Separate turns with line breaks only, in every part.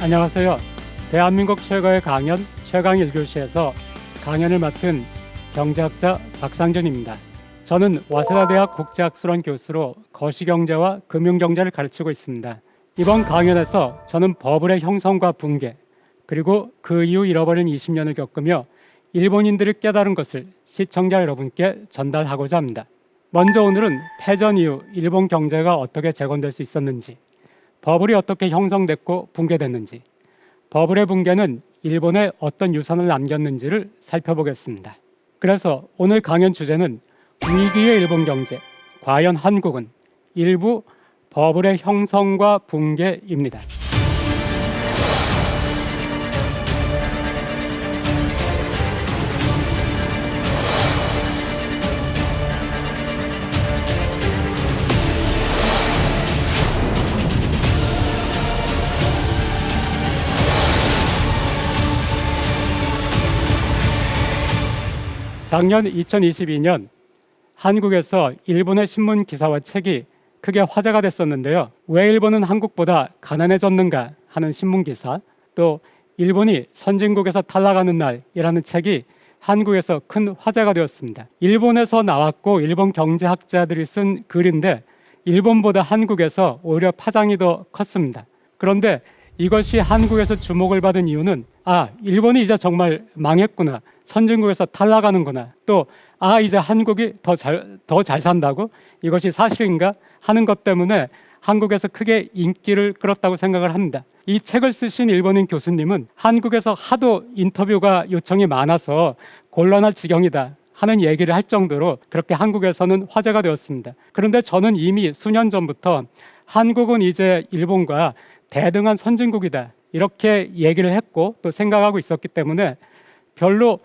안녕하세요. 대한민국 최고의 강연 최강 1교시에서 강연을 맡은 경제학자 박상준입니다. 저는 와세다대학 국제학술원 교수로 거시경제와 금융경제를 가르치고 있습니다. 이번 강연에서 저는 버블의 형성과 붕괴, 그리고 그 이후 잃어버린 20년을 겪으며 일본인들이 깨달은 것을 시청자 여러분께 전달하고자 합니다. 먼저 오늘은 패전 이후 일본 경제가 어떻게 재건될 수 있었는지, 버블이 어떻게 형성됐고 붕괴됐는지, 버블의 붕괴는 일본에 어떤 유산을 남겼는지를 살펴보겠습니다. 그래서 오늘 강연 주제는 위기의 일본 경제, 과연 한국은? 일부 버블의 형성과 붕괴입니다. 작년 2022년 한국에서 일본의 신문 기사와 책이 크게 화제가 됐었는데요. 왜 일본은 한국보다 가난해졌는가 하는 신문 기사, 또 일본이 선진국에서 탈락하는 날이라는 책이 한국에서 큰 화제가 되었습니다. 일본에서 나왔고 일본 경제학자들이 쓴 글인데 일본보다 한국에서 오히려 파장이 더 컸습니다. 그런데 이것이 한국에서 주목을 받은 이유는 일본이 이제 정말 망했구나, 선진국에서 탈락하는구나, 또 이제 한국이 더 잘 산다고? 이것이 사실인가? 하는 것 때문에 한국에서 크게 인기를 끌었다고 생각을 합니다. 이 책을 쓰신 일본인 교수님은 한국에서 하도 인터뷰가 요청이 많아서 곤란할 지경이다 하는 얘기를 할 정도로 그렇게 한국에서는 화제가 되었습니다. 그런데 저는 이미 수년 전부터 한국은 이제 일본과 대등한 선진국이다 이렇게 얘기를 했고 또 생각하고 있었기 때문에 별로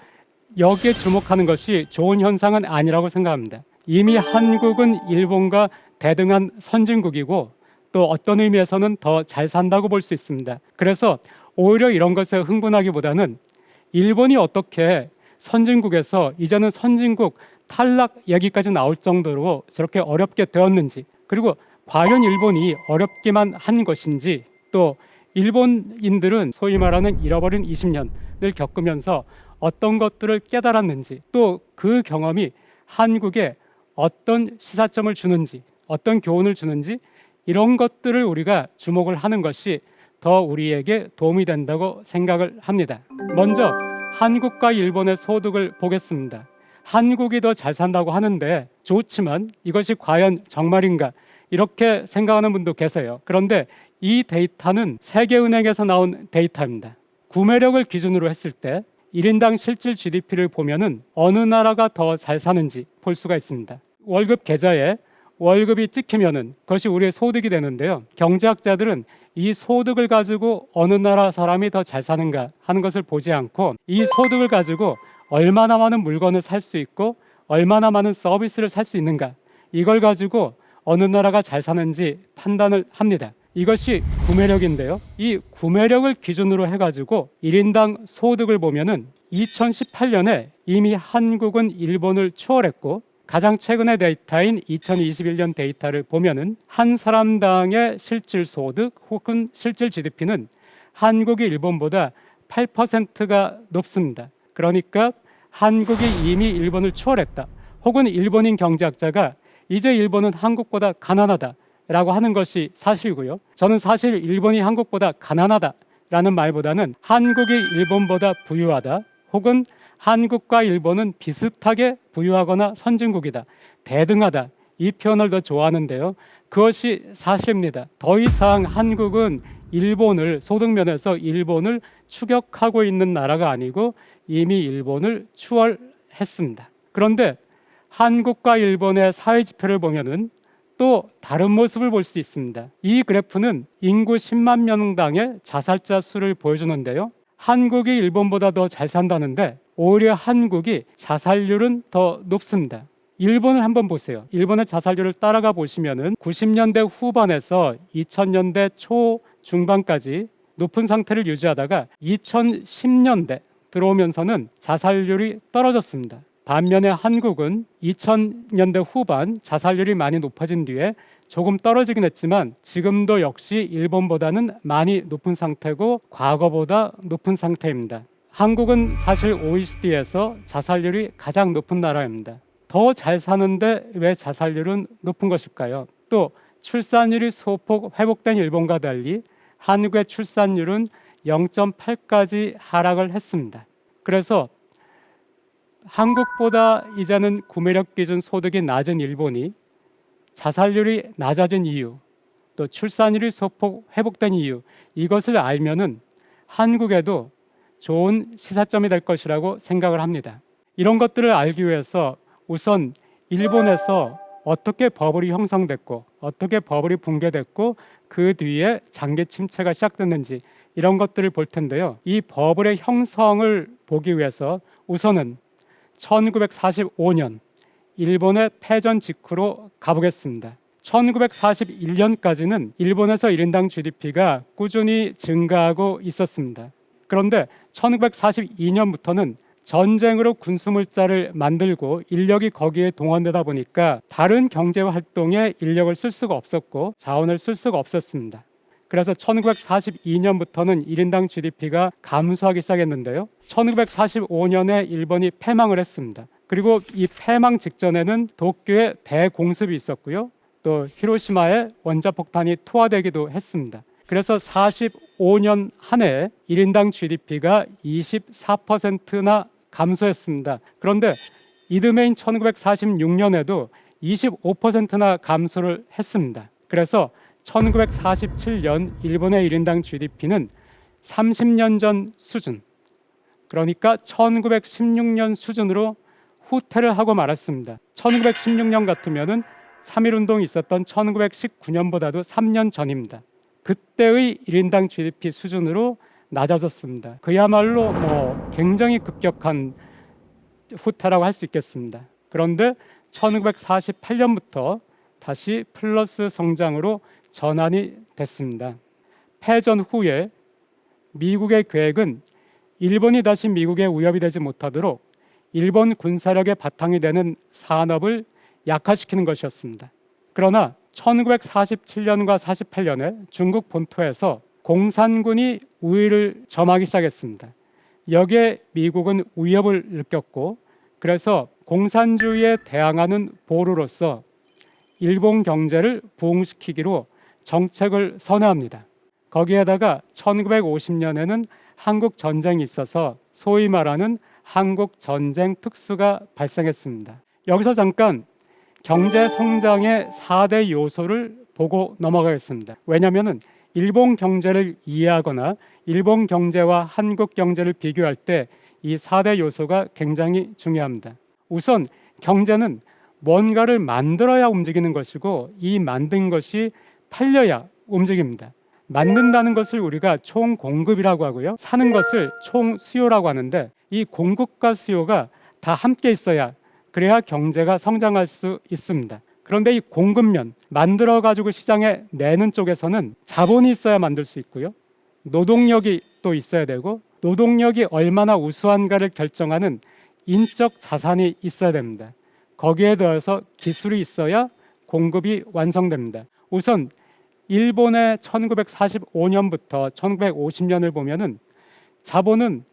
여기에 주목하는 것이 좋은 현상은 아니라고 생각합니다. 이미 한국은 일본과 대등한 선진국이고 또 어떤 의미에서는 더 잘 산다고 볼 수 있습니다. 그래서 오히려 이런 것에 흥분하기보다는 일본이 어떻게 선진국에서 이제는 선진국 탈락 얘기까지 나올 정도로 저렇게 어렵게 되었는지, 그리고 과연 일본이 어렵기만 한 것인지, 또 일본인들은 소위 말하는 잃어버린 20년을 겪으면서 어떤 것들을 깨달았는지, 또 그 경험이 한국에 어떤 시사점을 주는지, 어떤 교훈을 주는지, 이런 것들을 우리가 주목을 하는 것이 더 우리에게 도움이 된다고 생각을 합니다. 먼저 한국과 일본의 소득을 보겠습니다. 한국이 더 잘 산다고 하는데 좋지만 이것이 과연 정말인가 이렇게 생각하는 분도 계세요. 그런데 이 데이터는 세계은행에서 나온 데이터입니다. 구매력을 기준으로 했을 때 1인당 실질 GDP를 보면은 어느 나라가 더 잘 사는지 볼 수가 있습니다. 월급 계좌에 월급이 찍히면은 그것이 우리의 소득이 되는데요. 경제학자들은 이 소득을 가지고 어느 나라 사람이 더 잘 사는가 하는 것을 보지 않고 이 소득을 가지고 얼마나 많은 물건을 살 수 있고 얼마나 많은 서비스를 살 수 있는가, 이걸 가지고 어느 나라가 잘 사는지 판단을 합니다. 이것이 구매력인데요. 이 구매력을 기준으로 해가지고 1인당 소득을 보면은 2018년에 이미 한국은 일본을 추월했고, 가장 최근의 데이터인 2021년 데이터를 보면은 한 사람당의 실질 소득 혹은 실질 GDP는 한국이 일본보다 8%가 높습니다. 그러니까 한국이 이미 일본을 추월했다, 혹은 일본인 경제학자가 이제 일본은 한국보다 가난하다 라고 하는 것이 사실이고요. 저는 사실 일본이 한국보다 가난하다라는 말보다는 한국이 일본보다 부유하다, 혹은 한국과 일본은 비슷하게 부유하거나 선진국이다, 대등하다, 이 표현을 더 좋아하는데요. 그것이 사실입니다. 더 이상 한국은 일본을, 소득면에서 일본을 추격하고 있는 나라가 아니고 이미 일본을 추월했습니다. 그런데 한국과 일본의 사회지표를 보면은 또 다른 모습을 볼 수 있습니다. 이 그래프는 인구 10만 명당의 자살자 수를 보여주는데요. 한국이 일본보다 더 잘 산다는데 오히려 한국이 자살률은 더 높습니다. 일본을 한번 보세요. 일본의 자살률을 따라가 보시면은 90년대 후반에서 2000년대 초 중반까지 높은 상태를 유지하다가 2010년대 들어오면서는 자살률이 떨어졌습니다. 반면에 한국은 2000년대 후반 자살률이 많이 높아진 뒤에 조금 떨어지긴 했지만 지금도 역시 일본보다는 많이 높은 상태고 과거보다 높은 상태입니다. 한국은 사실 OECD에서 자살률이 가장 높은 나라입니다. 더 잘 사는데 왜 자살률은 높은 것일까요? 또 출산율이 소폭 회복된 일본과 달리 한국의 출산율은 0.8까지 하락을 했습니다. 그래서 한국보다 이제는 구매력 기준 소득이 낮은 일본이 자살률이 낮아진 이유, 또 출산율이 소폭 회복된 이유, 이것을 알면은 한국에도 좋은 시사점이 될 것이라고 생각을 합니다. 이런 것들을 알기 위해서 우선 일본에서 어떻게 버블이 형성됐고 어떻게 버블이 붕괴됐고 그 뒤에 장기 침체가 시작됐는지 이런 것들을 볼 텐데요. 이 버블의 형성을 보기 위해서 우선은 1945년 일본의 패전 직후로 가보겠습니다. 1941년까지는 일본에서 1인당 GDP가 꾸준히 증가하고 있었습니다. 그런데 1942년부터는 전쟁으로 군수물자를 만들고 인력이 거기에 동원되다 보니까 다른 경제 활동에 인력을 쓸 수가 없었고 자원을 쓸 수가 없었습니다. 그래서 1942년부터는 1인당 GDP가 감소하기 시작했는데요. 1945년에 일본이 패망을 했습니다. 그리고 이 패망 직전에는 도쿄에 대공습이 있었고요. 또 히로시마에 원자폭탄이 투하되기도 했습니다. 그래서 45년 한 해 1인당 GDP가 24%나 감소했습니다. 그런데 이듬해인 1946년에도 25%나 감소를 했습니다. 그래서 1947년 일본의 1인당 GDP는 30년 전 수준, 그러니까 1916년 수준으로 후퇴를 하고 말았습니다. 1916년 같으면은 3.1운동이 있었던 1919년보다도 3년 전입니다. 그때의 1인당 GDP 수준으로 낮아졌습니다. 그야말로 굉장히 급격한 후퇴라고 할 수 있겠습니다. 그런데 1948년부터 다시 플러스 성장으로 전환이 됐습니다. 패전 후에 미국의 계획은 일본이 다시 미국의 위협이 되지 못하도록 일본 군사력의 바탕이 되는 산업을 약화시키는 것이었습니다. 그러나 1947년과 48년에 중국 본토에서 공산군이 우위를 점하기 시작했습니다. 여기에 미국은 위협을 느꼈고 그래서 공산주의에 대항하는 보루로서 일본 경제를 부흥시키기로 정책을 선회합니다. 거기에다가 1950년에는 한국 전쟁이 있어서 소위 말하는 한국 전쟁 특수가 발생했습니다. 여기서 잠깐 경제 성장의 4대 요소를 보고 넘어가겠습니다. 왜냐하면 일본 경제를 이해하거나 일본 경제와 한국 경제를 비교할 때 이 4대 요소가 굉장히 중요합니다. 우선 경제는 뭔가를 만들어야 움직이는 것이고 이 만든 것이 팔려야 움직입니다. 만든다는 것을 우리가 총공급이라고 하고요. 사는 것을 총수요라고 하는데 이 공급과 수요가 다 함께 있어야 그래야 경제가 성장할 수 있습니다. 그런데 이 공급면, 만들어 가지고 시장에 내는 쪽에서는 자본이 있어야 만들 수 있고요. 노동력이 또 있어야 되고 노동력이 얼마나 우수한가를 결정하는 인적 자산이 있어야 됩니다. 거기에 더해서 기술이 있어야 공급이 완성됩니다. 우선 일본의 1945년부터 1950년을 보면은 자본은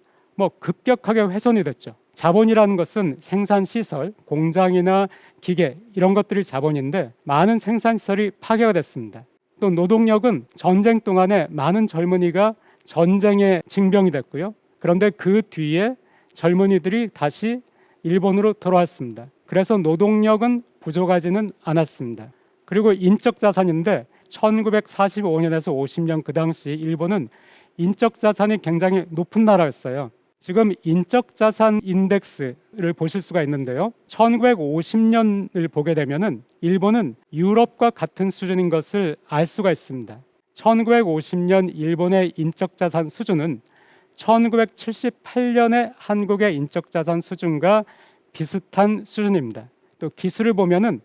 급격하게 훼손이 됐죠. 자본이라는 것은 생산시설, 공장이나 기계 이런 것들이 자본인데 많은 생산시설이 파괴가 됐습니다. 또 노동력은 전쟁 동안에 많은 젊은이가 전쟁에 징병이 됐고요. 그런데 그 뒤에 젊은이들이 다시 일본으로 돌아왔습니다. 그래서 노동력은 부족하지는 않았습니다. 그리고 인적 자산인데 1945년에서 50년 그 당시 일본은 인적 자산이 굉장히 높은 나라였어요. 지금 인적 자산 인덱스를 보실 수가 있는데요. 1950년을 보게 되면은 일본은 유럽과 같은 수준인 것을 알 수가 있습니다. 1950년 일본의 인적 자산 수준은 1978년의 한국의 인적 자산 수준과 비슷한 수준입니다. 또 기술을 보면은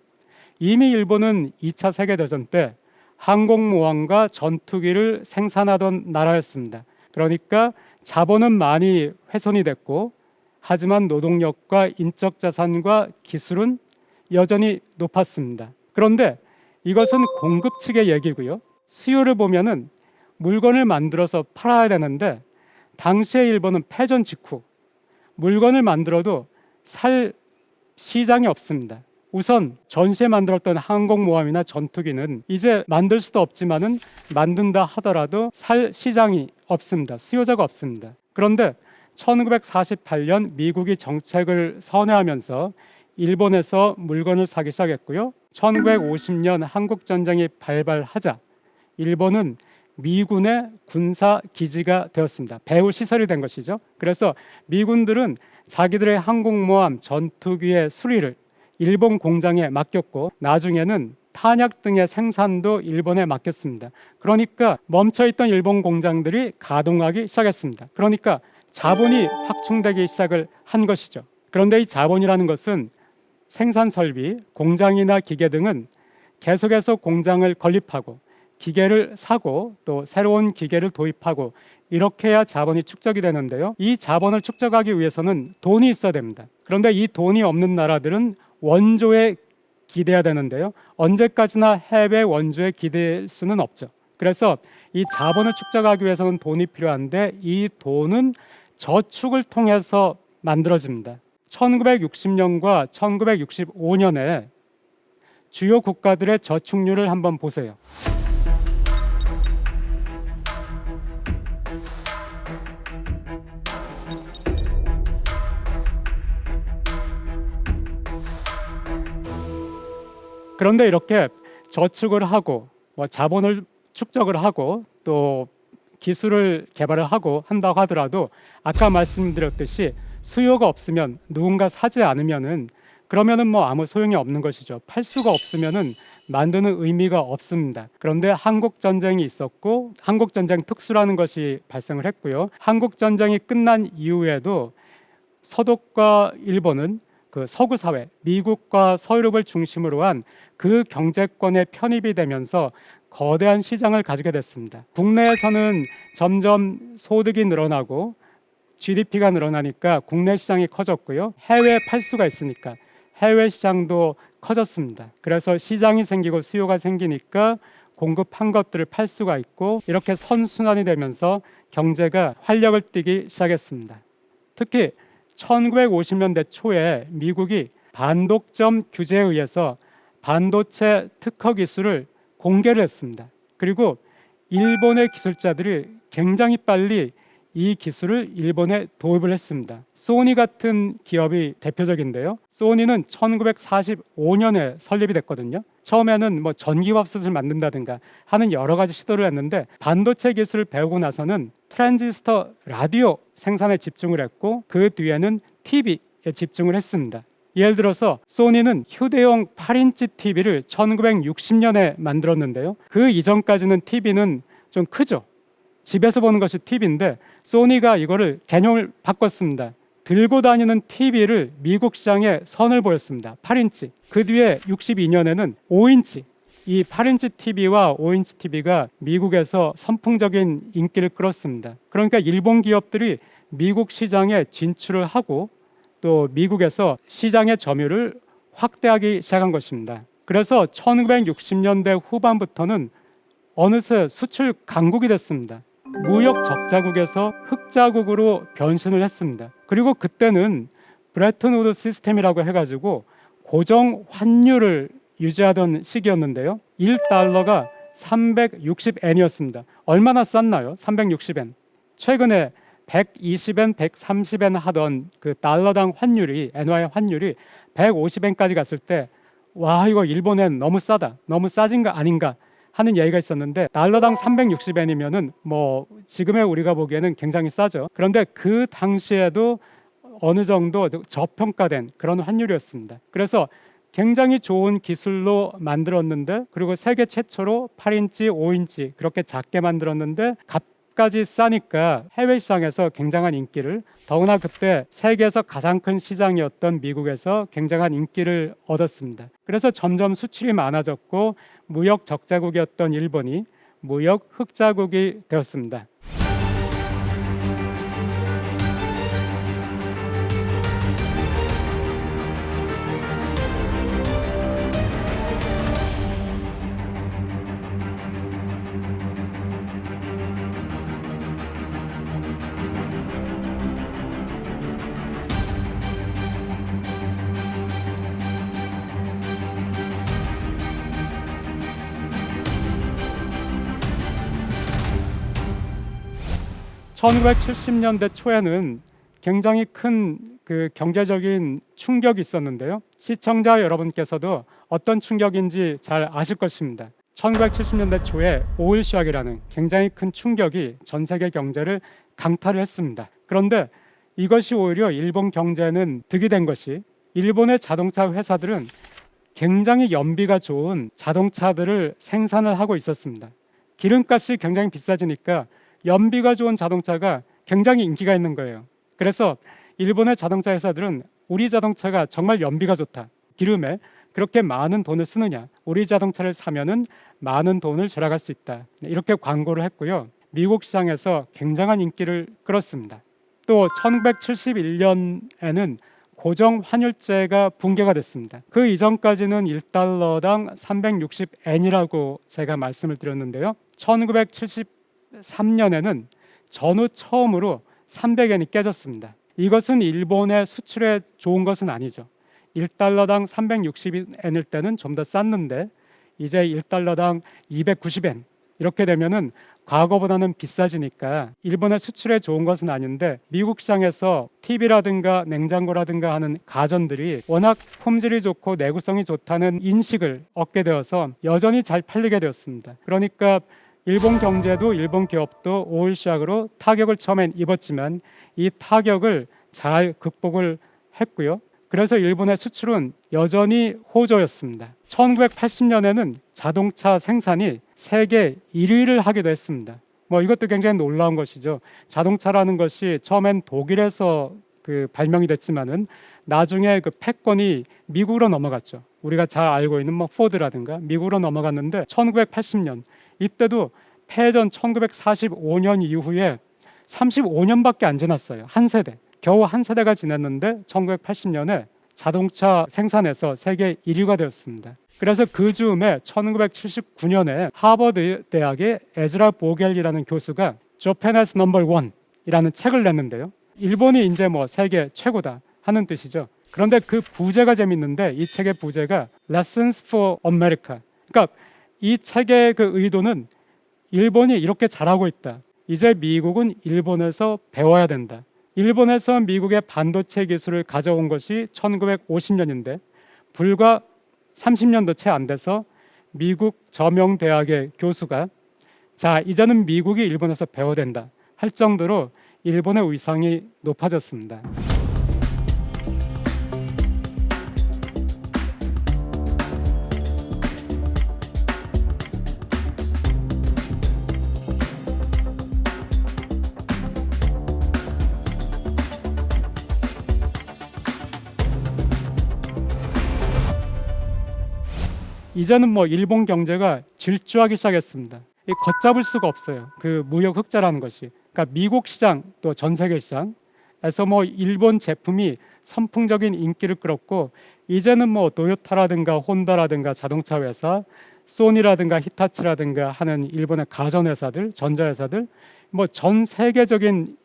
이미 일본은 2차 세계대전 때 항공모함과 전투기를 생산하던 나라였습니다. 그러니까 자본은 많이 훼손이 됐고 하지만 노동력과 인적 자산과 기술은 여전히 높았습니다. 그런데 이것은 공급 측의 얘기고요. 수요를 보면은 물건을 만들어서 팔아야 되는데 당시의 일본은 패전 직후 물건을 만들어도 살 시장이 없습니다. 우선 전시에 만들었던 항공모함이나 전투기는 이제 만들 수도 없지만은 만든다 하더라도 살 시장이 없습니다. 수요자가 없습니다. 그런데 1948년 미국이 정책을 선회하면서 일본에서 물건을 사기 시작했고요. 1950년 한국전쟁이 발발하자 일본은 미군의 군사 기지가 되었습니다. 배후 시설이 된 것이죠. 그래서 미군들은 자기들의 항공모함, 전투기의 수리를 일본 공장에 맡겼고 나중에는 탄약 등의 생산도 일본에 맡겼습니다. 그러니까 멈춰있던 일본 공장들이 가동하기 시작했습니다. 그러니까 자본이 확충되기 시작을 한 것이죠. 그런데 이 자본이라는 것은 생산 설비, 공장이나 기계 등은 계속해서 공장을 건립하고 기계를 사고 또 새로운 기계를 도입하고 이렇게 해야 자본이 축적이 되는데요. 이 자본을 축적하기 위해서는 돈이 있어야 됩니다. 그런데 이 돈이 없는 나라들은 원조에 기대야 되는데요. 언제까지나 해외 원조에 기댈 수는 없죠. 그래서 이 자본을 축적하기 위해서는 돈이 필요한데 이 돈은 저축을 통해서 만들어집니다. 1960년과 1965년에 주요 국가들의 저축률을 한번 보세요. 그런데 이렇게 저축을 하고 자본을 축적을 하고 또 기술을 개발을 하고 한다고 하더라도 아까 말씀드렸듯이 수요가 없으면 누군가 사지 않으면은 그러면은 아무 소용이 없는 것이죠. 팔 수가 없으면은 만드는 의미가 없습니다. 그런데 한국 전쟁이 있었고 한국 전쟁 특수라는 것이 발생을 했고요. 한국 전쟁이 끝난 이후에도 서독과 일본은 그 서구 사회, 미국과 서유럽을 중심으로 한 그 경제권에 편입이 되면서 거대한 시장을 가지게 됐습니다. 국내에서는 점점 소득이 늘어나고 GDP가 늘어나니까 국내 시장이 커졌고요. 해외에 팔 수가 있으니까 해외 시장도 커졌습니다. 그래서 시장이 생기고 수요가 생기니까 공급한 것들을 팔 수가 있고 이렇게 선순환이 되면서 경제가 활력을 띠기 시작했습니다. 특히 1950년대 초에 미국이 반독점 규제에 의해서 반도체 특허 기술을 공개를 했습니다. 그리고 일본의 기술자들이 굉장히 빨리 이 기술을 일본에 도입을 했습니다. 소니 같은 기업이 대표적인데요. 소니는 1945년에 설립이 됐거든요. 처음에는 전기밥솥을 만든다든가 하는 여러 가지 시도를 했는데 반도체 기술을 배우고 나서는 트랜지스터 라디오 생산에 집중을 했고 그 뒤에는 TV에 집중을 했습니다. 예를 들어서 소니는 휴대용 8인치 TV를 1960년에 만들었는데요. 그 이전까지는 TV는 좀 크죠. 집에서 보는 것이 TV인데 소니가 이거를 개념을 바꿨습니다. 들고 다니는 TV를 미국 시장에 선을 보였습니다. 8인치. 그 뒤에 62년에는 5인치. 이 8인치 TV와 5인치 TV가 미국에서 선풍적인 인기를 끌었습니다. 그러니까 일본 기업들이 미국 시장에 진출을 하고 또 미국에서 시장의 점유율을 확대하기 시작한 것입니다. 그래서 1960년대 후반부터는 어느새 수출 강국이 됐습니다. 무역 적자국에서 흑자국으로 변신을 했습니다. 그리고 그때는 브레튼 우드 시스템이라고 해가지고 고정 환율을 유지하던 시기였는데요. 1달러가 360엔이었습니다. 얼마나 쌌나요? 360엔. 최근에 120엔, 130엔 하던 그 달러당 환율이 엔화의 환율이 150엔까지 갔을 때 와 이거 일본엔 너무 싸다. 너무 싸진 거 아닌가 하는 얘기가 있었는데 달러당 360엔이면은 지금의 우리가 보기에는 굉장히 싸죠. 그런데 그 당시에도 어느 정도 저평가된 그런 환율이었습니다. 그래서 굉장히 좋은 기술로 만들었는데 그리고 세계 최초로 8인치, 5인치 그렇게 작게 만들었는데 값까지 싸니까 해외 시장에서 굉장한 인기를 더구나 그때 세계에서 가장 큰 시장이었던 미국에서 굉장한 인기를 얻었습니다. 그래서 점점 수출이 많아졌고 무역 적자국이었던 일본이 무역 흑자국이 되었습니다. 1970년대 초에는 굉장히 큰 그 경제적인 충격이 있었는데요. 시청자 여러분께서도 어떤 충격인지 잘 아실 것입니다. 1970년대 초에 오일 샥이라는 굉장히 큰 충격이 전 세계 경제를 강타를 했습니다. 그런데 이것이 오히려 일본 경제는 득이 된 것이, 일본의 자동차 회사들은 굉장히 연비가 좋은 자동차들을 생산을 하고 있었습니다. 기름값이 굉장히 비싸지니까 연비가 좋은 자동차가 굉장히 인기가 있는 거예요. 그래서 일본의 자동차 회사들은 우리 자동차가 정말 연비가 좋다, 기름에 그렇게 많은 돈을 쓰느냐, 우리 자동차를 사면은 많은 돈을 절약할 수 있다, 이렇게 광고를 했고요. 미국 시장에서 굉장한 인기를 끌었습니다. 또 1971년에는 고정 환율제가 붕괴가 됐습니다. 그 이전까지는 1달러당 360엔이라고 제가 말씀을 드렸는데요. 1973년에는 전후 처음으로 300엔이 깨졌습니다. 이것은 일본의 수출에 좋은 것은 아니죠. 1달러당 360엔일 때는 좀 더 쌌는데 이제 1달러당 290엔 이렇게 되면은 과거보다는 비싸지니까 일본의 수출에 좋은 것은 아닌데, 미국 시장에서 TV라든가 냉장고라든가 하는 가전들이 워낙 품질이 좋고 내구성이 좋다는 인식을 얻게 되어서 여전히 잘 팔리게 되었습니다. 그러니까 일본 경제도 일본 기업도 오일 샥으로 타격을 처음엔 입었지만 이 타격을 잘 극복을 했고요. 그래서 일본의 수출은 여전히 호조였습니다. 1980년에는 자동차 생산이 세계 1위를 하기도 했습니다. 이것도 굉장히 놀라운 것이죠. 자동차라는 것이 처음엔 독일에서 발명이 됐지만은 나중에 그 패권이 미국으로 넘어갔죠. 우리가 잘 알고 있는 포드라든가 미국으로 넘어갔는데 1980년 이때도 패전 1945년 이후에 35년밖에 안 지났어요. 한 세대. 겨우 한 세대가 지났는데 1980년에 자동차 생산에서 세계 1위가 되었습니다. 그래서 그 즈음에 1979년에 하버드 대학의 에즈라 보겔이라는 교수가 Japan as number one 이라는 책을 냈는데요. 일본이 이제 세계 최고다 하는 뜻이죠. 그런데 그 부제가 재밌는데, 이 책의 부제가 Lessons for America. 그러니까 이 책의 그 의도는 일본이 이렇게 잘하고 있다, 이제 미국은 일본에서 배워야 된다. 일본에서 미국의 반도체 기술을 가져온 것이 1950년인데 불과 30년도 채 안 돼서 미국 저명 대학의 교수가 자, 이제는 미국이 일본에서 배워야 된다 할 정도로 일본의 위상이 높아졌습니다. 이제는 일본 경제가 질주하기 시작했습니다. 걷잡을 수가 없어요. 그 무역 흑자라는 것이. 그러니까 미국 시장 또 전 세계 시장에서 일본 제품이 선풍적인 인기를 끌었고, 이제는 도요타라든가 혼다라든가 자동차 회사, 소니라든가 히타치라든가 하는 일본의 가전 회사들, 전자 회사들, 전 세계적인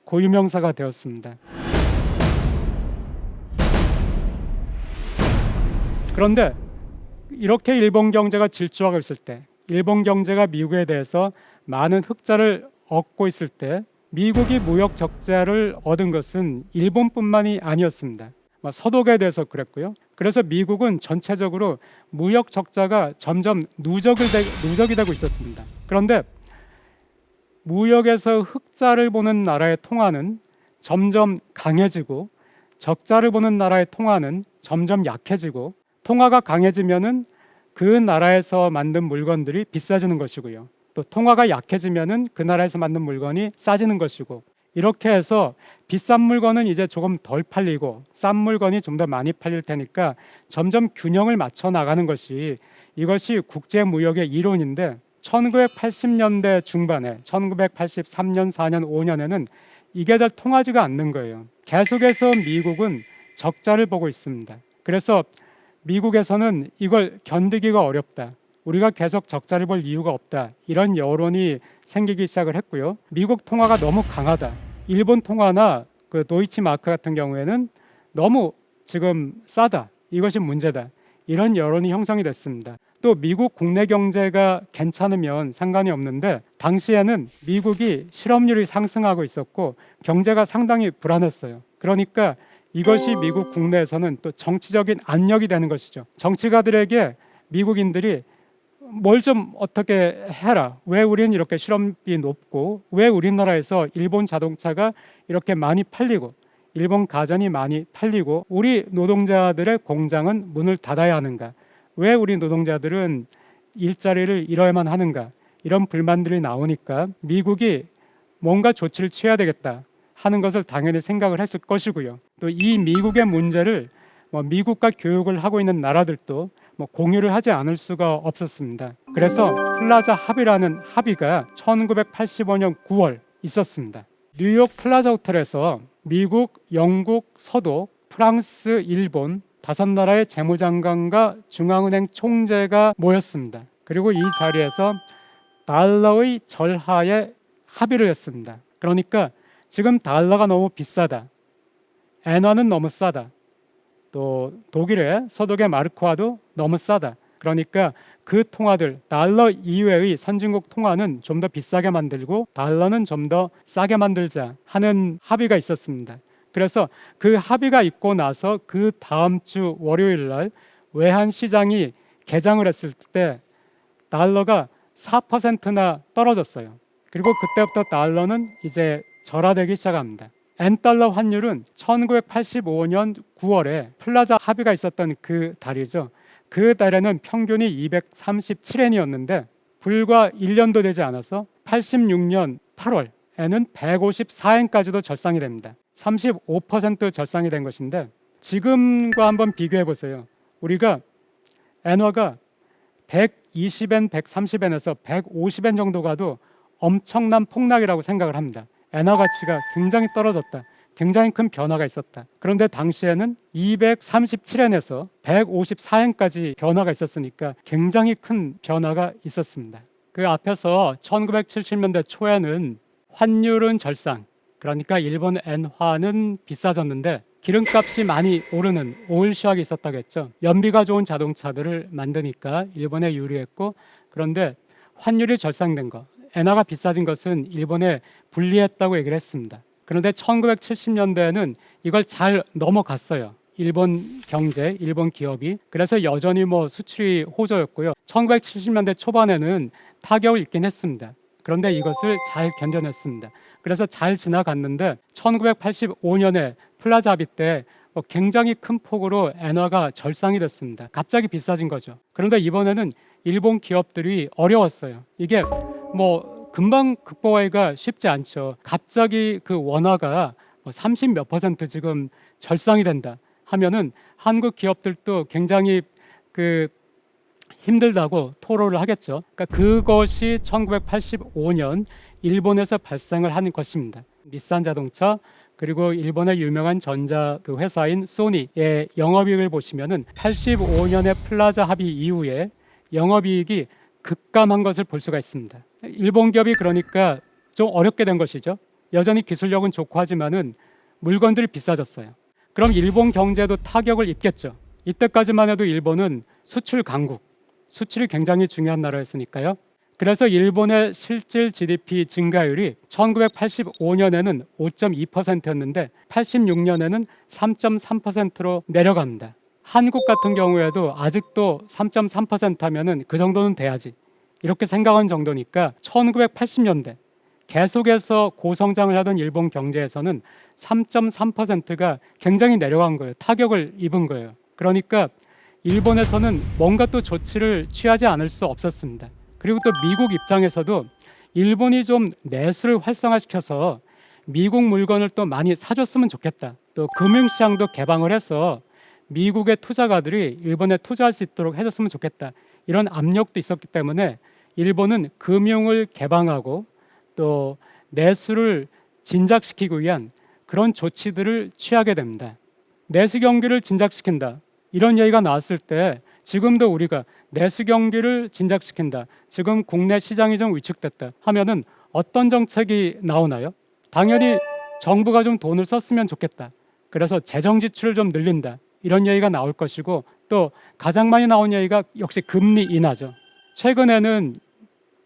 고유명사가 되었습니다. 그런데 이렇게 일본 경제가 질주하고 있을 때, 일본 경제가 미국에 대해서 많은 흑자를 얻고 있을 때, 미국이 무역 적자를 얻은 것은 일본뿐만이 아니었습니다. 서독에 대해서 그랬고요. 그래서 미국은 전체적으로 무역 적자가 점점 누적이 되고 있었습니다. 그런데 무역에서 흑자를 보는 나라의 통화는 점점 강해지고, 적자를 보는 나라의 통화는 점점 약해지고, 통화가 강해지면은 그 나라에서 만든 물건들이 비싸지는 것이고요. 또 통화가 약해지면은 그 나라에서 만든 물건이 싸지는 것이고, 이렇게 해서 비싼 물건은 이제 조금 덜 팔리고 싼 물건이 좀 더 많이 팔릴 테니까 점점 균형을 맞춰 나가는 것이, 이것이 국제 무역의 이론인데 1980년대 중반에 1983년, 4년, 5년에는 이게 잘 통하지가 않는 거예요. 계속해서 미국은 적자를 보고 있습니다. 그래서 미국에서는 이걸 견디기가 어렵다, 우리가 계속 적자를 볼 이유가 없다, 이런 여론이 생기기 시작을 했고요. 미국 통화가 너무 강하다, 일본 통화나 그 도이치 마크 같은 경우에는 너무 지금 싸다, 이것이 문제다, 이런 여론이 형성이 됐습니다. 또 미국 국내 경제가 괜찮으면 상관이 없는데 당시에는 미국이 실업률이 상승하고 있었고 경제가 상당히 불안했어요. 그러니까 이것이 미국 국내에서는 또 정치적인 압력이 되는 것이죠. 정치가들에게 미국인들이 뭘 좀 어떻게 해라. 왜 우리는 이렇게 실업이 높고 왜 우리나라에서 일본 자동차가 이렇게 많이 팔리고 일본 가전이 많이 팔리고 우리 노동자들의 공장은 문을 닫아야 하는가? 왜 우리 노동자들은 일자리를 잃어야만 하는가? 이런 불만들이 나오니까 미국이 뭔가 조치를 취해야 되겠다 하는 것을 당연히 생각을 했을 것이고요. 또 이 미국의 문제를 미국과 교육을 하고 있는 나라들도 공유를 하지 않을 수가 없었습니다. 그래서 플라자 합의라는 합의가 1985년 9월 있었습니다. 뉴욕 플라자 호텔에서 미국, 영국, 서독, 프랑스, 일본 5나라의 재무장관과 중앙은행 총재가 모였습니다. 그리고 이 자리에서 달러의 절하에 합의를 했습니다. 그러니까 지금 달러가 너무 비싸다. 엔화는 너무 싸다. 또 독일의 서독의 마르크화도 너무 싸다. 그러니까 그 통화들 달러 이외의 선진국 통화는 좀 더 비싸게 만들고 달러는 좀 더 싸게 만들자 하는 합의가 있었습니다. 그래서 그 합의가 있고 나서 그 다음 주 월요일 날 외환 시장이 개장을 했을 때 달러가 4%나 떨어졌어요. 그리고 그때부터 달러는 이제 절하되기 시작합니다. 엔달러 환율은 1985년 9월에 플라자 합의가 있었던 그 달이죠. 그 달에는 평균이 237엔이었는데 불과 1년도 되지 않아서 86년 8월에는 154엔까지도 절상이 됩니다. 35% 절상이 된 것인데 지금과 한번 비교해 보세요. 우리가 엔화가 120엔, 130엔에서 150엔 정도 가도 엄청난 폭락이라고 생각을 합니다. 엔화 가치가 굉장히 떨어졌다. 굉장히 큰 변화가 있었다. 그런데 당시에는 237엔에서 154엔까지 변화가 있었으니까 굉장히 큰 변화가 있었습니다. 그 앞에서 1970년대 초에는 환율은 절상, 그러니까 일본 엔화는 비싸졌는데 기름값이 많이 오르는 오일 쇼크가 있었다고 했죠. 연비가 좋은 자동차들을 만드니까 일본에 유리했고, 그런데 환율이 절상된 거, 엔화가 비싸진 것은 일본에 불리했다고 얘기를 했습니다. 그런데 1970년대에는 이걸 잘 넘어갔어요. 일본 경제, 일본 기업이. 그래서 여전히 수출이 호조였고요. 1970년대 초반에는 타격을 입긴 했습니다. 그런데 이것을 잘 견뎌냈습니다. 그래서 잘 지나갔는데 1985년에 플라자 합의 때 굉장히 큰 폭으로 엔화가 절상이 됐습니다. 갑자기 비싸진 거죠. 그런데 이번에는 일본 기업들이 어려웠어요. 이게 금방 극복하기가 쉽지 않죠. 갑자기 그 원화가 30 몇 % 지금 절상이 된다 하면은 한국 기업들도 굉장히 힘들다고 토로를 하겠죠. 그러니까 그것이 1985년 일본에서 발생을 한 것입니다. 닛산 자동차 그리고 일본의 유명한 전자 회사인 소니의 영업이익을 보시면은 85년의 플라자 합의 이후에 영업이익이 급감한 것을 볼 수가 있습니다. 일본 기업이 그러니까 좀 어렵게 된 것이죠. 여전히 기술력은 좋고 하지만은 물건들이 비싸졌어요. 그럼 일본 경제도 타격을 입겠죠. 이때까지만 해도 일본은 수출 강국, 수출이 굉장히 중요한 나라였으니까요. 그래서 일본의 실질 GDP 증가율이 1985년에는 5.2%였는데 86년에는 3.3%로 내려갑니다. 한국 같은 경우에도 아직도 3.3% 하면은 그 정도는 돼야지 이렇게 생각한 정도니까 1980년대 계속해서 고성장을 하던 일본 경제에서는 3.3%가 굉장히 내려간 거예요. 타격을 입은 거예요. 그러니까 일본에서는 뭔가 또 조치를 취하지 않을 수 없었습니다. 그리고 또 미국 입장에서도 일본이 좀 내수를 활성화시켜서 미국 물건을 또 많이 사줬으면 좋겠다. 또 금융시장도 개방을 해서 미국의 투자가들이 일본에 투자할 수 있도록 해줬으면 좋겠다. 이런 압력도 있었기 때문에 일본은 금융을 개방하고 또 내수를 진작시키기 위한 그런 조치들을 취하게 됩니다. 내수 경기를 진작시킨다. 이런 얘기가 나왔을 때 지금도 우리가 내수 경기를 진작시킨다. 지금 국내 시장이 좀 위축됐다 하면은 어떤 정책이 나오나요? 당연히 정부가 좀 돈을 썼으면 좋겠다. 그래서 재정 지출을 좀 늘린다. 이런 얘기가 나올 것이고 또 가장 많이 나온 얘기가 역시 금리 인하죠. 최근에는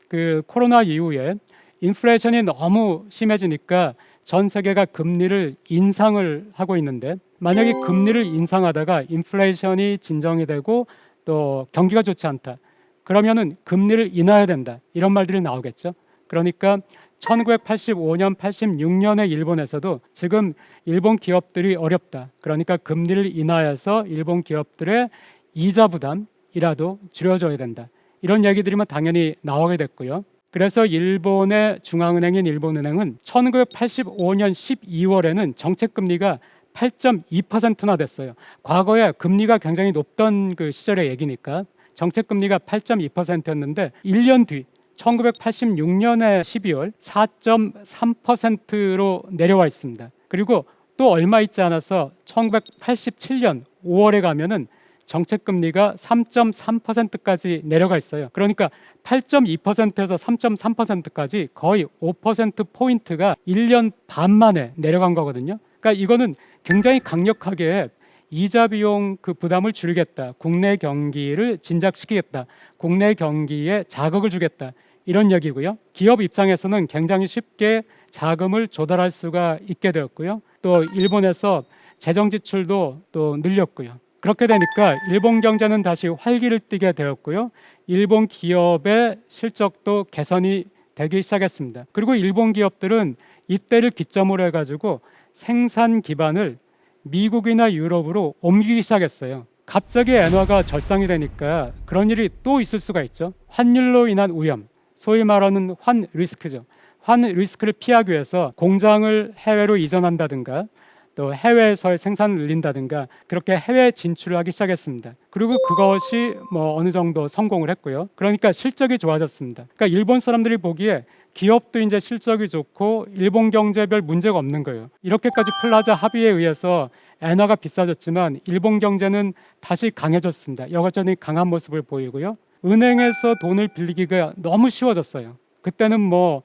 그 코로나 이후에 인플레이션이 너무 심해지니까 전 세계가 금리를 인상을 하고 있는데, 만약에 금리를 인상하다가 인플레이션이 진정이 되고 또 경기가 좋지 않다, 그러면은 금리를 인하해야 된다, 이런 말들이 나오겠죠. 그러니까 1985년, 86년에 일본에서도 지금 일본 기업들이 어렵다, 그러니까 금리를 인하해서 일본 기업들의 이자 부담이라도 줄여줘야 된다, 이런 얘기들이면 당연히 나오게 됐고요. 그래서 일본의 중앙은행인 일본은행은 1985년 12월에는 정책금리가 8.2%나 됐어요. 과거에 금리가 굉장히 높던 그 시절의 얘기니까 정책금리가 8.2%였는데 1년 뒤 1986년의 12월 4.3%로 내려와 있습니다. 그리고 또 얼마 있지 않아서 1987년 5월에 가면은 정책금리가 3.3%까지 내려가 있어요. 그러니까 8.2%에서 3.3%까지 거의 5%포인트가 1년 반 만에 내려간 거거든요. 그러니까 이거는 굉장히 강력하게 이자 비용 그 부담을 줄이겠다, 국내 경기를 진작시키겠다, 국내 경기에 자극을 주겠다, 이런 얘기고요. 기업 입장에서는 굉장히 쉽게 자금을 조달할 수가 있게 되었고요. 또 일본에서 재정 지출도 또 늘렸고요. 그렇게 되니까 일본 경제는 다시 활기를 띠게 되었고요. 일본 기업의 실적도 개선이 되기 시작했습니다. 그리고 일본 기업들은 이때를 기점으로 해가지고 생산 기반을 미국이나 유럽으로 옮기기 시작했어요. 갑자기 엔화가 절상이 되니까 그런 일이 또 있을 수가 있죠. 환율로 인한 위험, 소위 말하는 환 리스크죠. 환 리스크를 피하기 위해서 공장을 해외로 이전한다든가 또 해외에서의 생산을 늘린다든가 그렇게 해외 진출을 하기 시작했습니다. 그리고 그것이 뭐 어느 정도 성공을 했고요. 그러니까 실적이 좋아졌습니다. 그러니까 일본 사람들이 보기에 기업도 이제 실적이 좋고 일본 경제에 별 문제가 없는 거예요. 이렇게까지 플라자 합의에 의해서 엔화가 비싸졌지만 일본 경제는 다시 강해졌습니다. 여전히 강한 모습을 보이고요. 은행에서 돈을 빌리기가 너무 쉬워졌어요. 그때는 뭐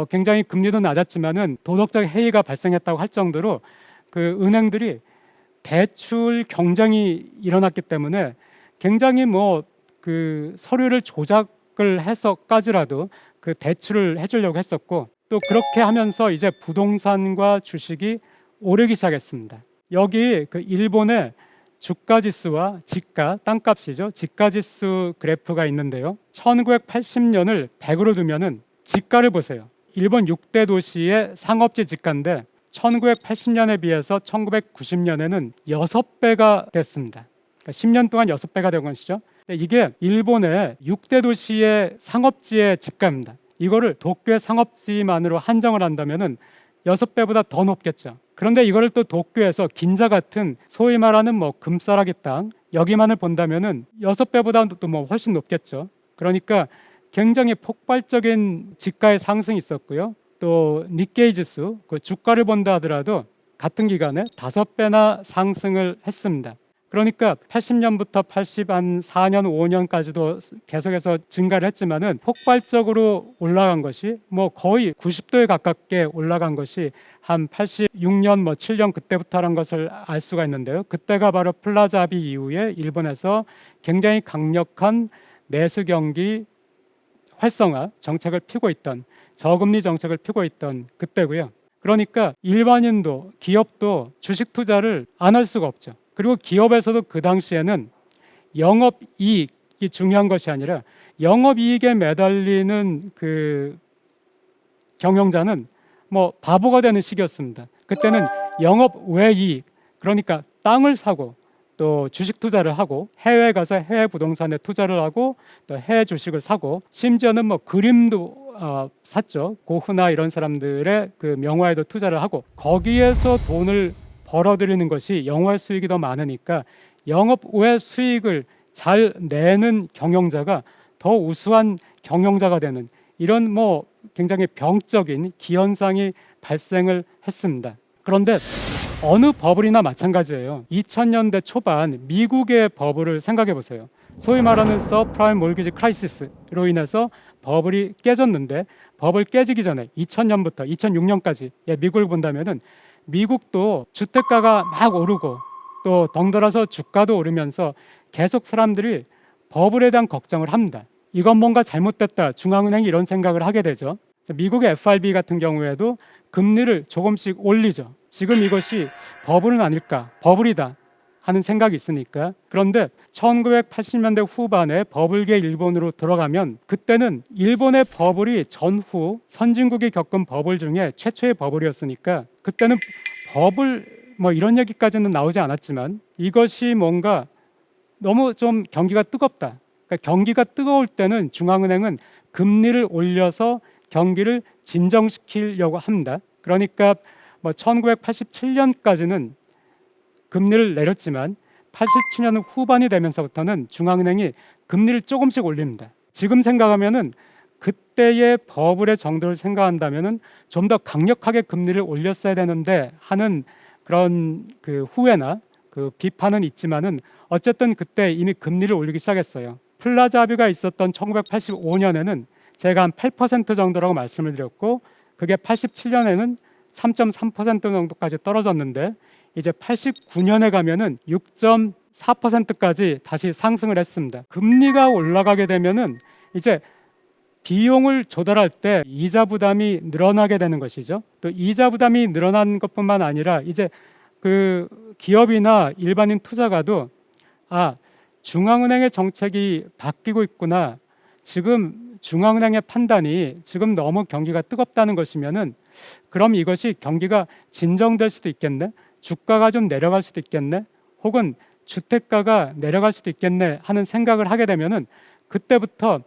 굉장히 금리도 낮았지만은 도덕적 해이가 발생했다고 할 정도로 그 은행들이 대출 경쟁이 일어났기 때문에 굉장히 뭐 그 서류를 조작을 해서까지라도 그 대출을 해주려고 했었고, 또 그렇게 하면서 이제 부동산과 주식이 오르기 시작했습니다. 여기 그 일본의 주가 지수와 지가, 땅값이죠. 지가 지수 그래프가 있는데요. 1980년을 100으로 두면은 지가를 보세요. 일본 6대 도시의 상업지 지가인데 1980년에 비해서 1990년에는 6배가 됐습니다. 그러니까 10년 동안 6배가 된 것이죠. 이게 일본의 6대 도시의 상업지의 지가입니다. 이거를 도쿄의 상업지만으로 한정을 한다면은 6배보다 더 높겠죠. 그런데 이거를 또 도쿄에서 긴자 같은 소위 말하는 뭐 금싸라기 땅 여기만을 본다면은 6배보다 또 뭐 훨씬 높겠죠. 그러니까 굉장히 폭발적인 지가의 상승이 있었고요. 또 니케이 지수 그 주가를 본다 하더라도 같은 기간에 5배나 상승을 했습니다. 그러니까 80년부터 84년 5년까지도 계속해서 증가를 했지만은 폭발적으로 올라간 것이 뭐 거의 90도에 가깝게 올라간 것이 한 86년 뭐 7년 그때부터라는 것을 알 수가 있는데요. 그때가 바로 플라자 합의 이후에 일본에서 굉장히 강력한 내수 경기 활성화 정책을 펴고 있던, 저금리 정책을 펴고 있던 그때고요. 그러니까 일반인도 기업도 주식 투자를 안 할 수가 없죠. 그리고 기업에서도 그 당시에는 영업이익이 중요한 것이 아니라 영업이익에 매달리는 그 경영자는 뭐 바보가 되는 시기였습니다. 그때는 영업 외이익, 그러니까 땅을 사고 또 주식 투자를 하고 해외에 가서 해외 부동산에 투자를 하고 또 해외 주식을 사고 심지어는 뭐 그림도 샀죠. 고흐나 이런 사람들의 그 명화에도 투자를 하고 거기에서 돈을 벌어들이는 것이 영업 수익이 더 많으니까 영업 외 수익을 잘 내는 경영자가 더 우수한 경영자가 되는 이런 뭐 굉장히 병적인 기현상이 발생을 했습니다. 그런데 어느 버블이나 마찬가지예요. 2000년대 초반 미국의 버블을 생각해 보세요. 소위 말하는 서프라임 몰기지 크라이시스로 인해서 버블이 깨졌는데 버블 깨지기 전에 2000년부터 2006년까지 미국을 본다면은 미국도 주택가가 막 오르고 또 덩달아서 주가도 오르면서 계속 사람들이 버블에 대한 걱정을 합니다. 이건 뭔가 잘못됐다. 중앙은행이 이런 생각을 하게 되죠. 미국의 FRB 같은 경우에도 금리를 조금씩 올리죠. 지금 이것이 버블은 아닐까, 버블이다 하는 생각이 있으니까. 그런데 1980년대 후반에 버블계 일본으로 들어가면 그때는 일본의 버블이 전후 선진국이 겪은 버블 중에 최초의 버블이었으니까 그때는 버블 뭐 이런 얘기까지는 나오지 않았지만 이것이 뭔가 너무 좀 경기가 뜨겁다. 그러니까 경기가 뜨거울 때는 중앙은행은 금리를 올려서 경기를 진정시키려고 합니다. 그러니까 뭐 1987년까지는 금리를 내렸지만 87년 후반이 되면서부터는 중앙은행이 금리를 조금씩 올립니다. 지금 생각하면은 그때의 버블의 정도를 생각한다면은 좀 더 강력하게 금리를 올렸어야 되는데 하는 그런 그 후회나 그 비판은 있지만은 어쨌든 그때 이미 금리를 올리기 시작했어요. 플라자 합의가 있었던 1985년에는 제가 한 8% 정도라고 말씀을 드렸고 그게 87년에는 3.3% 정도까지 떨어졌는데 이제 89년에 가면은 6.4%까지 다시 상승을 했습니다. 금리가 올라가게 되면은 이제 비용을 조달할 때 이자 부담이 늘어나게 되는 것이죠. 또 이자 부담이 늘어난 것뿐만 아니라 이제 그 기업이나 일반인 투자가도 중앙은행의 정책이 바뀌고 있구나. 지금 중앙은행의 판단이 지금 너무 경기가 뜨겁다는 것이면은 그럼 이것이 경기가 진정될 수도 있겠네. 주가가 좀 내려갈 수도 있겠네. 혹은 주택가가 내려갈 수도 있겠네 하는 생각을 하게 되면은 그때부터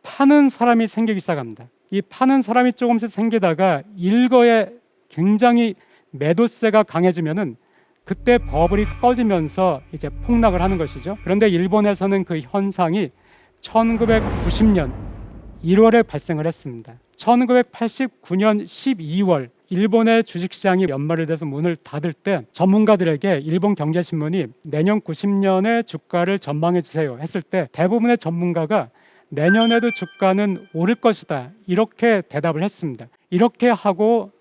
파는 사람이 생기기 시작합니다. 이 파는 사람이 조금씩 생기다가 일거에 굉장히 매도세가 강해지면은 그때 버블이 꺼지면서 이제 폭락을 하는 것이죠. 그런데 일본에서는 그 현상이 1990년 1월에 발생을 했습니다. 1989년 12월 일본의 주식시장이 연말이 돼서 문을 닫을 때 전문가들에게 일본 경제신문이 내년 90년의 주가를 전망해 주세요 했을 때 대부분의 전문가가 내년에도 주가는 오를 것이다 이렇게 대답을 했습니다. 이렇게 하고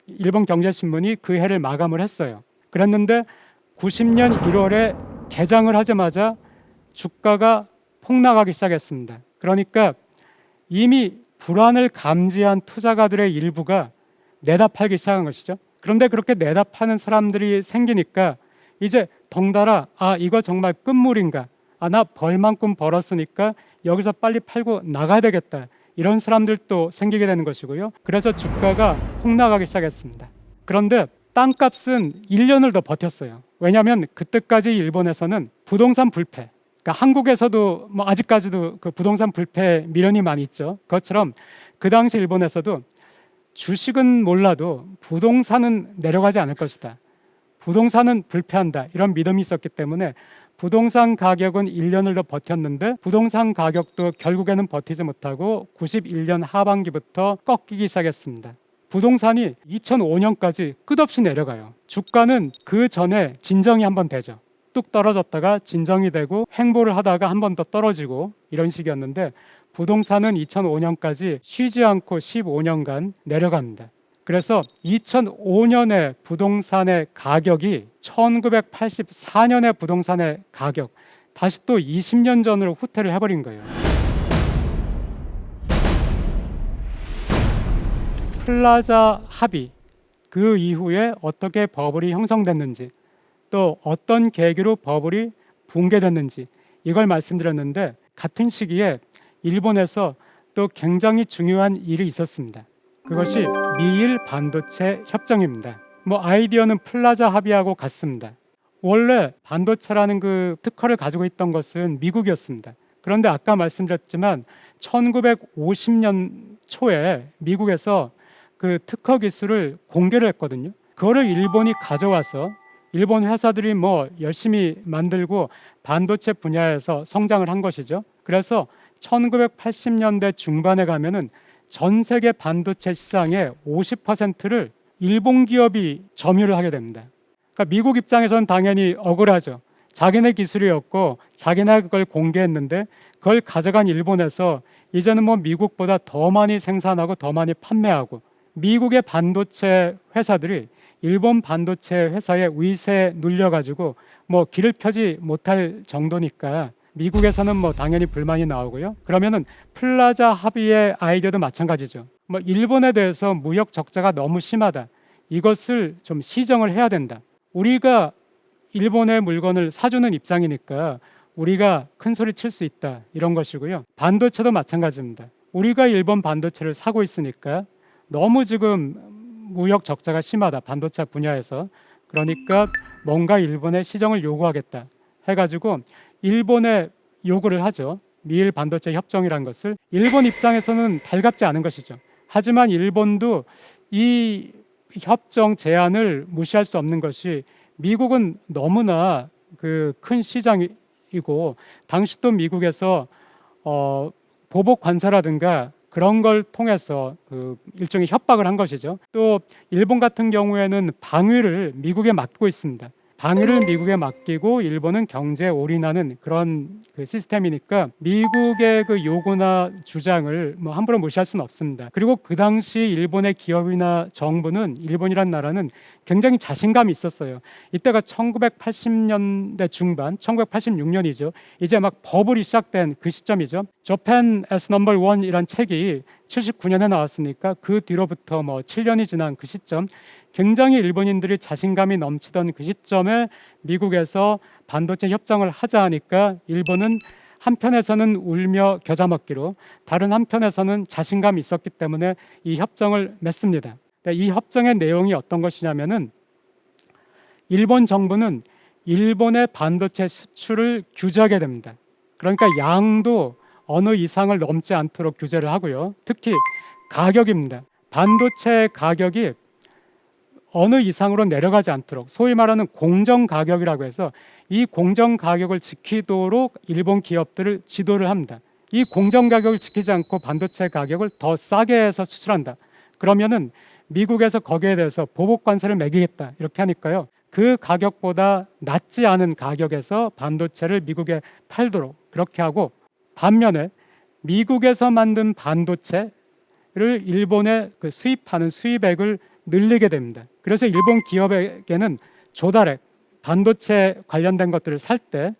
일본 경제신문이 그 해를 마감을 했어요. 그랬는데 90년 1월에 개장을 하자마자 주가가 폭락하기 시작했습니다. 그러니까 이미 불안을 감지한 투자가들의 일부가 내다 팔기 시작한 것이죠. 그런데 그렇게 내다 파는 사람들이 생기니까 이제 덩달아 이거 정말 끝물인가? 나 벌만큼 벌었으니까 여기서 빨리 팔고 나가야 되겠다. 이런 사람들도 생기게 되는 것이고요. 그래서 주가가 폭락하기 시작했습니다. 그런데 땅값은 1년을 더 버텼어요. 왜냐하면 그때까지 일본에서는 부동산 불패, 그러니까 한국에서도 뭐 아직까지도 그 부동산 불패 미련이 많이 있죠. 그것처럼 그 당시 일본에서도 주식은 몰라도 부동산은 내려가지 않을 것이다. 부동산은 불패한다. 이런 믿음이 있었기 때문에 부동산 가격은 1년을 더 버텼는데 부동산 가격도 결국에는 버티지 못하고 91년 하반기부터 꺾이기 시작했습니다. 부동산이 2005년까지 끝없이 내려가요. 주가는 그 전에 진정이 한번 되죠. 뚝 떨어졌다가 진정이 되고 횡보를 하다가 한 번 더 떨어지고 이런 식이었는데 부동산은 2005년까지 쉬지 않고 15년간 내려갑니다. 그래서 2005년의 부동산의 가격이 1984년의 부동산의 가격 다시 또 20년 전으로 후퇴를 해버린 거예요. 플라자 합의 그 이후에 어떻게 버블이 형성됐는지 또 어떤 계기로 버블이 붕괴됐는지 이걸 말씀드렸는데 같은 시기에 일본에서 또 굉장히 중요한 일이 있었습니다. 그것이 미일 반도체 협정입니다. 뭐 아이디어는 플라자 합의하고 같습니다. 원래 반도체라는 그 특허를 가지고 있던 것은 미국이었습니다. 그런데 아까 말씀드렸지만 1950년 초에 미국에서 그 특허 기술을 공개를 했거든요. 그거를 일본이 가져와서 일본 회사들이 뭐 열심히 만들고 반도체 분야에서 성장을 한 것이죠. 그래서 1980년대 중반에 가면은 전 세계 반도체 시장의 50%를 일본 기업이 점유를 하게 됩니다. 그러니까 미국 입장에서는 당연히 억울하죠. 자기네 기술이었고 자기네 그걸 공개했는데 그걸 가져간 일본에서 이제는 뭐 미국보다 더 많이 생산하고 더 많이 판매하고 미국의 반도체 회사들이 일본 반도체 회사의 위세에 눌려가지고 뭐 길을 펴지 못할 정도니까 미국에서는 뭐 당연히 불만이 나오고요. 그러면은 플라자 합의의 아이디어도 마찬가지죠. 뭐 일본에 대해서 무역 적자가 너무 심하다. 이것을 좀 시정을 해야 된다. 우리가 일본의 물건을 사주는 입장이니까 우리가 큰 소리 칠 수 있다. 이런 것이고요. 반도체도 마찬가지입니다. 우리가 일본 반도체를 사고 있으니까 너무 지금 무역 적자가 심하다. 반도체 분야에서. 그러니까 뭔가 일본에 시정을 요구하겠다 해가지고 일본에 요구를 하죠. 미일 반도체 협정이라는 것을. 일본 입장에서는 달갑지 않은 것이죠. 하지만 일본도 이 협정 제안을 무시할 수 없는 것이 미국은 너무나 그 큰 시장이고 당시 또 미국에서 보복 관세라든가 그런 걸 통해서 그 일종의 협박을 한 것이죠. 또 일본 같은 경우에는 방위를 미국에 맡고 있습니다. 방위를 미국에 맡기고 일본은 경제에 올인하는 그런 그 시스템이니까 미국의 그 요구나 주장을 뭐 함부로 무시할 수는 없습니다. 그리고 그 당시 일본의 기업이나 정부는 일본이란 나라는 굉장히 자신감이 있었어요. 이때가 1980년대 중반, 1986년이죠. 이제 막 버블이 시작된 그 시점이죠. Japan as number one이란 책이 79년에 나왔으니까 그 뒤로부터 뭐 7년이 지난 그 시점, 굉장히 일본인들이 자신감이 넘치던 그 시점에 미국에서 반도체 협정을 하자 하니까 일본은 한편에서는 울며 겨자 먹기로, 다른 한편에서는 자신감이 있었기 때문에 이 협정을 맺습니다. 이 협정의 내용이 어떤 것이냐면은 일본 정부는 일본의 반도체 수출을 규제하게 됩니다. 그러니까 양도 어느 이상을 넘지 않도록 규제를 하고요. 특히 가격입니다. 반도체 가격이 어느 이상으로 내려가지 않도록, 소위 말하는 공정 가격이라고 해서 이 공정 가격을 지키도록 일본 기업들을 지도를 합니다. 이 공정 가격을 지키지 않고 반도체 가격을 더 싸게 해서 수출한다. 그러면은 미국에서 거기에 대해서 보복 관세를 매기겠다 이렇게 하니까요. 그 가격보다 낮지 않은 가격에서 반도체를 미국에 팔도록 그렇게 하고, 반면에 미국에서 만든 반도체를 일본에 그 수입하는 수입액을 늘리게 됩니다. 그래서 일본 기업에게는 조달액, 반도체 관련된 것들을 살 때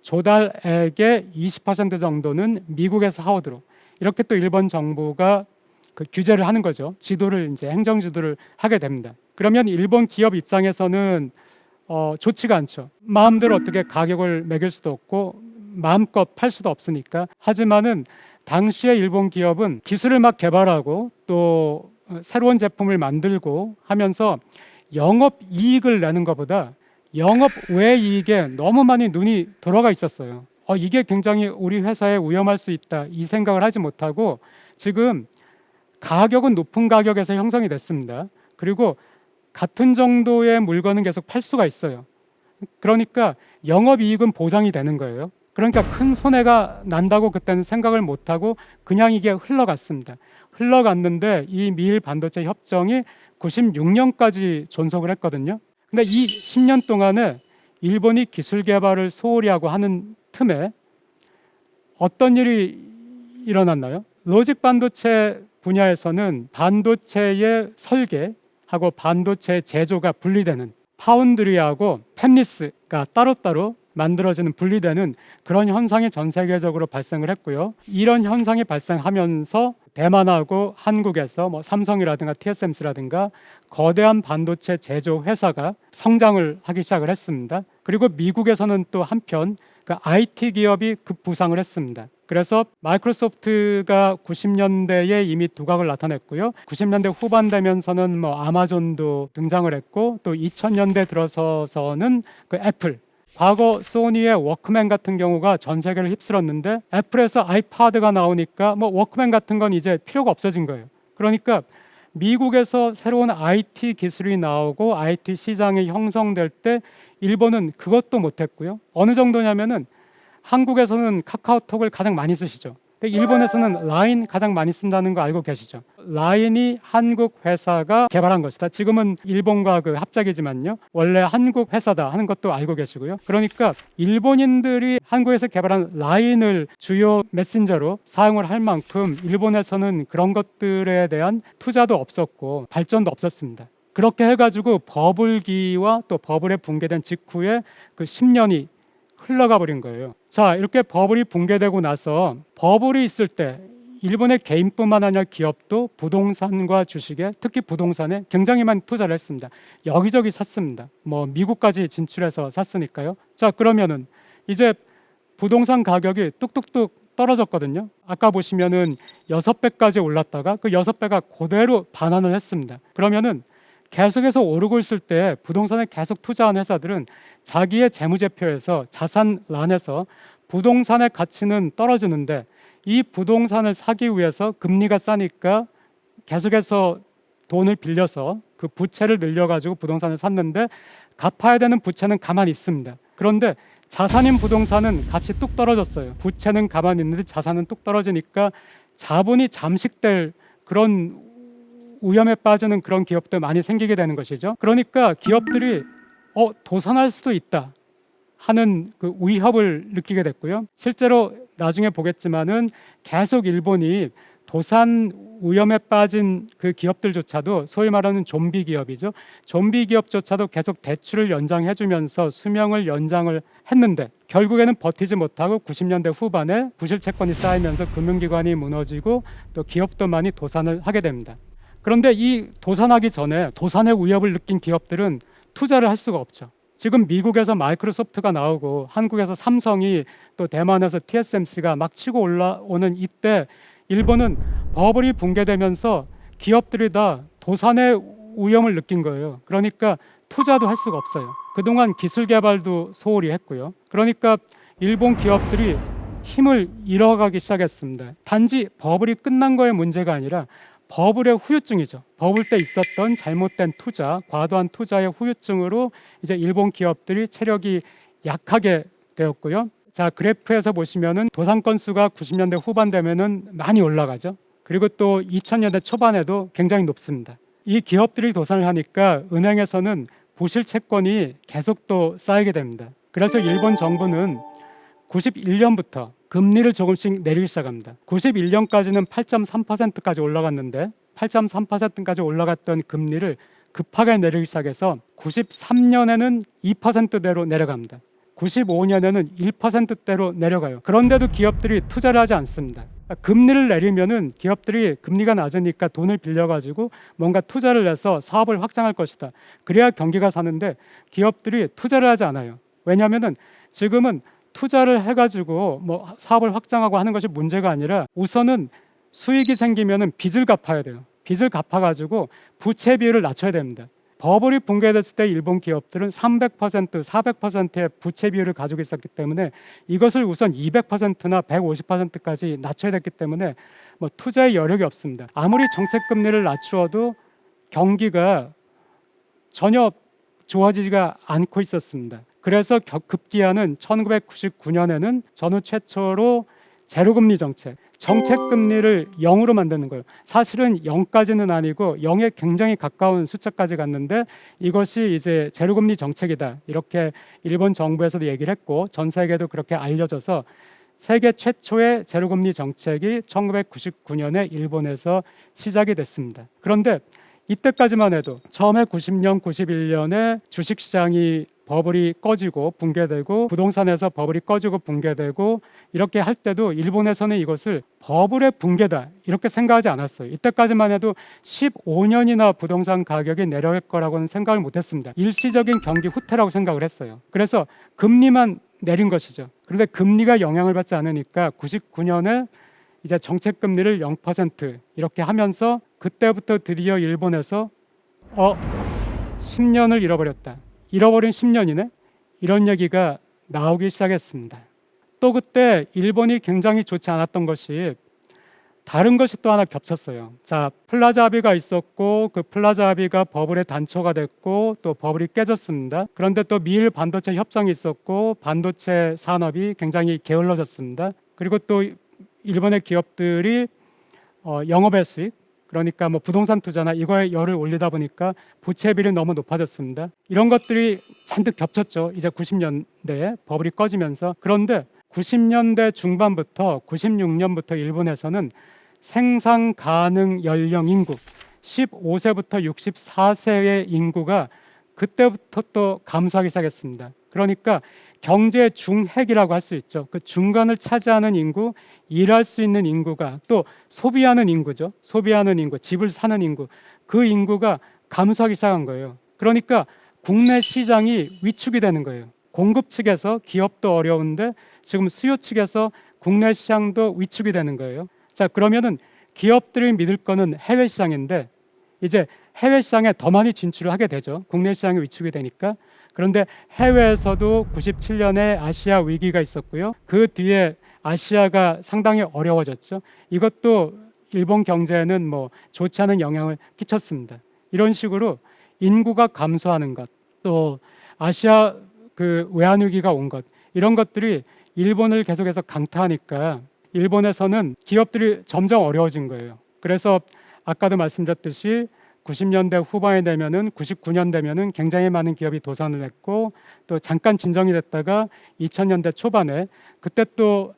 조달액의 20% 정도는 미국에서 하오도록 이렇게 또 일본 정부가 그 규제를 하는 거죠. 지도를 이제 행정 지도를 하게 됩니다. 그러면 일본 기업 입장에서는 좋지가 않죠. 마음대로 어떻게 가격을 매길 수도 없고 마음껏 팔 수도 없으니까. 하지만은 당시에 일본 기업은 기술을 막 개발하고 또 새로운 제품을 만들고 하면서 영업 이익을 내는 것보다 영업 외 이익에 너무 많이 눈이 돌아가 있었어요. 이게 굉장히 우리 회사에 위험할 수 있다 이 생각을 하지 못하고 지금 가격은 높은 가격에서 형성이 됐습니다. 그리고 같은 정도의 물건은 계속 팔 수가 있어요. 그러니까 영업 이익은 보장이 되는 거예요. 그러니까 큰 손해가 난다고 그때는 생각을 못하고 그냥 이게 흘러갔습니다. 흘러갔는데 이 미일 반도체 협정이 96년까지 존속을 했거든요. 근데 이 10년 동안에 일본이 기술 개발을 소홀히 하고 하는 틈에 어떤 일이 일어났나요? 로직 반도체 분야에서는 반도체의 설계하고 반도체 제조가 분리되는, 파운드리하고 팹리스가 따로따로 만들어지는, 분리되는 그런 현상이 전 세계적으로 발생을 했고요. 이런 현상이 발생하면서 대만하고 한국에서 뭐 삼성이라든가 TSMC라든가 거대한 반도체 제조 회사가 성장을 하기 시작을 했습니다. 그리고 미국에서는 또 한편 그 IT 기업이 급부상을 했습니다. 그래서 마이크로소프트가 90년대에 이미 두각을 나타냈고요. 90년대 후반 되면서는 뭐 아마존도 등장을 했고, 또 2000년대 들어서서는 그 애플, 과거 소니의 워크맨 같은 경우가 전 세계를 휩쓸었는데 애플에서 아이패드가 나오니까 뭐 워크맨 같은 건 이제 필요가 없어진 거예요. 그러니까 미국에서 새로운 IT 기술이 나오고 IT 시장이 형성될 때 일본은 그것도 못했고요. 어느 정도냐면은 한국에서는 카카오톡을 가장 많이 쓰시죠. 근데 일본에서는 라인 가장 많이 쓴다는 거 알고 계시죠? 라인이 한국 회사가 개발한 것이다. 지금은 일본과 그 합작이지만요. 원래 한국 회사다 하는 것도 알고 계시고요. 그러니까 일본인들이 한국에서 개발한 라인을 주요 메신저로 사용을 할 만큼 일본에서는 그런 것들에 대한 투자도 없었고 발전도 없었습니다. 그렇게 해가지고 버블기와 또 버블에 붕괴된 직후에 그 10년이 흘러가 버린 거예요. 자, 이렇게 버블이 붕괴되고 나서 버블이 있을 때 일본의 개인뿐만 아니라 기업도 부동산과 주식에, 특히 부동산에 굉장히 많이 투자를 했습니다. 여기저기 샀습니다. 뭐 미국까지 진출해서 샀으니까요. 자, 그러면은 이제 부동산 가격이 뚝뚝뚝 떨어졌거든요. 아까 보시면은 6배까지 올랐다가 그 6배가 그대로 반환을 했습니다. 그러면은 계속해서 오르고 있을 때 부동산에 계속 투자한 회사들은 자기의 재무제표에서 자산란에서 부동산의 가치는 떨어지는데 이 부동산을 사기 위해서 금리가 싸니까 계속해서 돈을 빌려서 그 부채를 늘려가지고 부동산을 샀는데 갚아야 되는 부채는 가만히 있습니다. 그런데 자산인 부동산은 값이 뚝 떨어졌어요. 부채는 가만히 있는데 자산은 뚝 떨어지니까 자본이 잠식될 그런 위험에 빠지는 그런 기업들 많이 생기게 되는 것이죠. 그러니까 기업들이 도산할 수도 있다 하는 그 위협을 느끼게 됐고요. 실제로 나중에 보겠지만은 계속 일본이 도산 위험에 빠진 그 기업들조차도 소위 말하는 좀비 기업이죠. 좀비 기업조차도 계속 대출을 연장해주면서 수명을 연장을 했는데 결국에는 버티지 못하고 90년대 후반에 부실 채권이 쌓이면서 금융기관이 무너지고 또 기업도 많이 도산을 하게 됩니다. 그런데 이 도산하기 전에 도산의 위협을 느낀 기업들은 투자를 할 수가 없죠. 지금 미국에서 마이크로소프트가 나오고 한국에서 삼성이 또 대만에서 TSMC가 막 치고 올라오는 이때 일본은 버블이 붕괴되면서 기업들이 다 도산의 위험을 느낀 거예요. 그러니까 투자도 할 수가 없어요. 그동안 기술 개발도 소홀히 했고요. 그러니까 일본 기업들이 힘을 잃어가기 시작했습니다. 단지 버블이 끝난 거의 문제가 아니라 버블의 후유증이죠. 버블 때 있었던 잘못된 투자, 과도한 투자의 후유증으로 이제 일본 기업들이 체력이 약하게 되었고요. 자, 그래프에서 보시면은 도산 건수가 90년대 후반 되면은 많이 올라가죠. 그리고 또 2000년대 초반에도 굉장히 높습니다. 이 기업들이 도산을 하니까 은행에서는 부실 채권이 계속 또 쌓이게 됩니다. 그래서 일본 정부는 91년부터 금리를 조금씩 내리기 시작합니다. 91년까지는 8.3%까지 올라갔는데 8.3%까지 올라갔던 금리를 급하게 내리기 시작해서 93년에는 2%대로 내려갑니다. 95년에는 1%대로 내려가요. 그런데도 기업들이 투자를 하지 않습니다. 금리를 내리면은 기업들이 금리가 낮으니까 돈을 빌려가지고 뭔가 투자를 해서 사업을 확장할 것이다. 그래야 경기가 사는데 기업들이 투자를 하지 않아요. 왜냐하면은 지금은 투자를 해가지고 뭐 사업을 확장하고 하는 것이 문제가 아니라 우선은 수익이 생기면은 빚을 갚아야 돼요. 빚을 갚아가지고 부채 비율을 낮춰야 됩니다. 버블이 붕괴됐을 때 일본 기업들은 300%, 400%의 부채 비율을 가지고 있었기 때문에 이것을 우선 200%나 150%까지 낮춰야 됐기 때문에 뭐 투자의 여력이 없습니다. 아무리 정책 금리를 낮추어도 경기가 전혀 좋아지지가 않고 있었습니다. 그래서 급기야는 1999년에는 전후 최초로 제로금리 정책 금리를 0으로 만드는 거예요. 사실은 0까지는 아니고 0에 굉장히 가까운 숫자까지 갔는데 이것이 이제 제로금리 정책이다. 이렇게 일본 정부에서도 얘기를 했고 전 세계도 그렇게 알려져서 세계 최초의 제로금리 정책이 1999년에 일본에서 시작이 됐습니다. 그런데 이때까지만 해도 처음에 90년, 91년에 주식시장이 버블이 꺼지고 붕괴되고 부동산에서 버블이 꺼지고 붕괴되고 이렇게 할 때도 일본에서는 이것을 버블의 붕괴다 이렇게 생각하지 않았어요. 이때까지만 해도 15년이나 부동산 가격이 내려갈 거라고는 생각을 못했습니다. 일시적인 경기 후퇴라고 생각을 했어요. 그래서 금리만 내린 것이죠. 그런데 금리가 영향을 받지 않으니까 99년에 이제 정책 금리를 0% 이렇게 하면서 그때부터 드디어 일본에서 10년을 잃어버렸다. 잃어버린 10년이네? 이런 얘기가 나오기 시작했습니다. 또 그때 일본이 굉장히 좋지 않았던 것이 다른 것이 또 하나 겹쳤어요. 자, 플라자 합의가 있었고 그 플라자 합의가 버블의 단초가 됐고 또 버블이 깨졌습니다. 그런데 또 미일 반도체 협정이 있었고 반도체 산업이 굉장히 게을러졌습니다. 그리고 또 일본의 기업들이 영업의 수익 그러니까 뭐 부동산 투자나 이거에 열을 올리다 보니까 부채비율이 너무 높아졌습니다. 이런 것들이 잔뜩 겹쳤죠. 이제 90년대에 버블이 꺼지면서. 그런데 90년대 중반부터 96년부터 일본에서는 생산 가능 연령 인구, 15세부터 64세의 인구가 그때부터 또 감소하기 시작했습니다. 그러니까 경제 중핵이라고 할 수 있죠. 그 중간을 차지하는 인구, 일할 수 있는 인구가 또 소비하는 인구죠. 소비하는 인구, 집을 사는 인구, 그 인구가 감소하기 시작한 거예요. 그러니까 국내 시장이 위축이 되는 거예요. 공급 측에서 기업도 어려운데 지금 수요 측에서 국내 시장도 위축이 되는 거예요. 자, 그러면은 기업들이 믿을 거는 해외 시장인데 이제 해외 시장에 더 많이 진출을 하게 되죠. 국내 시장이 위축이 되니까. 그런데 해외에서도 97년에 아시아 위기가 있었고요. 그 뒤에 아시아가 상당히 어려워졌죠. 이것도 일본 경제에는 뭐 좋지 않은 영향을 끼쳤습니다. 이런 식으로 인구가 감소하는 것, 또 아시아 그 외환 위기가 온 것, 이런 것들이 일본을 계속해서 강타하니까 일본에서는 기업들이 점점 어려워진 거예요. 그래서 아까도 말씀드렸듯이 90년대 후반이 되면은 99년 되면은 굉장히 많은 기업이 도산을 했고 또 잠깐 진정이 됐다가 2000년대 초반에 그때 또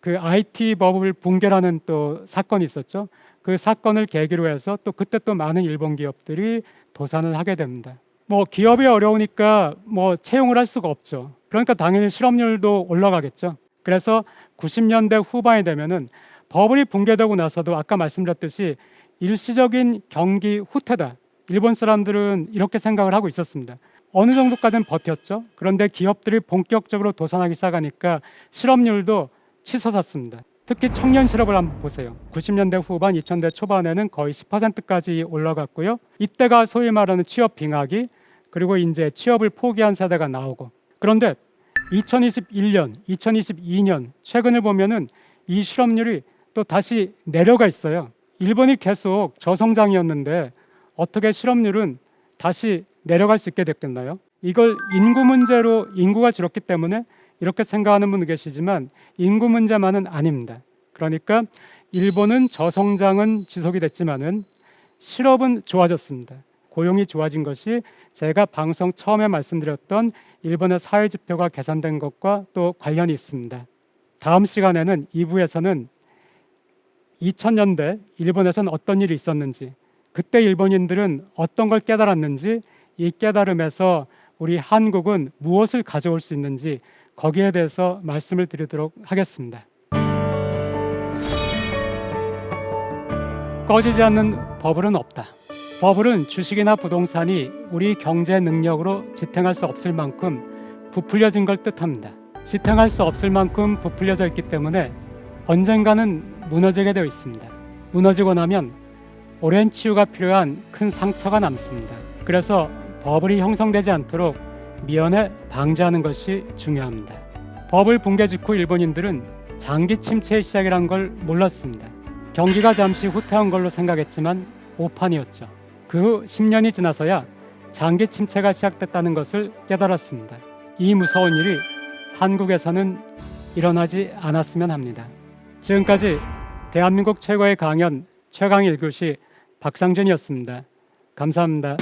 그 IT 버블 붕괴라는 또 사건이 있었죠. 그 사건을 계기로 해서 또 그때 또 많은 일본 기업들이 도산을 하게 됩니다. 뭐 기업이 어려우니까 뭐 채용을 할 수가 없죠. 그러니까 당연히 실업률도 올라가겠죠. 그래서 90년대 후반이 되면은 버블이 붕괴되고 나서도 아까 말씀드렸듯이 일시적인 경기 후퇴다. 일본 사람들은 이렇게 생각을 하고 있었습니다. 어느 정도까지는 버텼죠. 그런데 기업들이 본격적으로 도산하기 시작하니까 실업률도 치솟았습니다. 특히 청년 실업을 한번 보세요. 90년대 후반, 2000대 초반에는 거의 10%까지 올라갔고요. 이때가 소위 말하는 취업 빙하기, 그리고 이제 취업을 포기한 세대가 나오고. 그런데 2021년, 2022년 최근을 보면은 이 실업률이 또 다시 내려가 있어요. 일본이 계속 저성장이었는데 어떻게 실업률은 다시 내려갈 수 있게 됐겠나요? 이걸 인구 문제로, 인구가 줄었기 때문에 이렇게 생각하는 분도 계시지만 인구 문제만은 아닙니다. 그러니까 일본은 저성장은 지속이 됐지만은 실업은 좋아졌습니다. 고용이 좋아진 것이 제가 방송 처음에 말씀드렸던 일본의 사회 지표가 개선된 것과 또 관련이 있습니다. 다음 시간에는 2부에서는 2000년대 일본에서는 어떤 일이 있었는지, 그때 일본인들은 어떤 걸 깨달았는지, 이 깨달음에서 우리 한국은 무엇을 가져올 수 있는지 거기에 대해서 말씀을 드리도록 하겠습니다. 꺼지지 않는 버블은 없다. 버블은 주식이나 부동산이 우리 경제 능력으로 지탱할 수 없을 만큼 부풀려진 걸 뜻합니다. 지탱할 수 없을 만큼 부풀려져 있기 때문에 언젠가는 무너지게 되어 있습니다. 무너지고 나면 오랜 치유가 필요한 큰 상처가 남습니다. 그래서 버블이 형성되지 않도록 미연에 방지하는 것이 중요합니다. 버블 붕괴 직후 일본인들은 장기 침체의 시작이란 걸 몰랐습니다. 경기가 잠시 후퇴한 걸로 생각했지만 오판이었죠. 그 후 10년이 지나서야 장기 침체가 시작됐다는 것을 깨달았습니다. 이 무서운 일이 한국에서는 일어나지 않았으면 합니다. 지금까지 대한민국 최고의 강연 최강 1교시 박상준이었습니다. 감사합니다.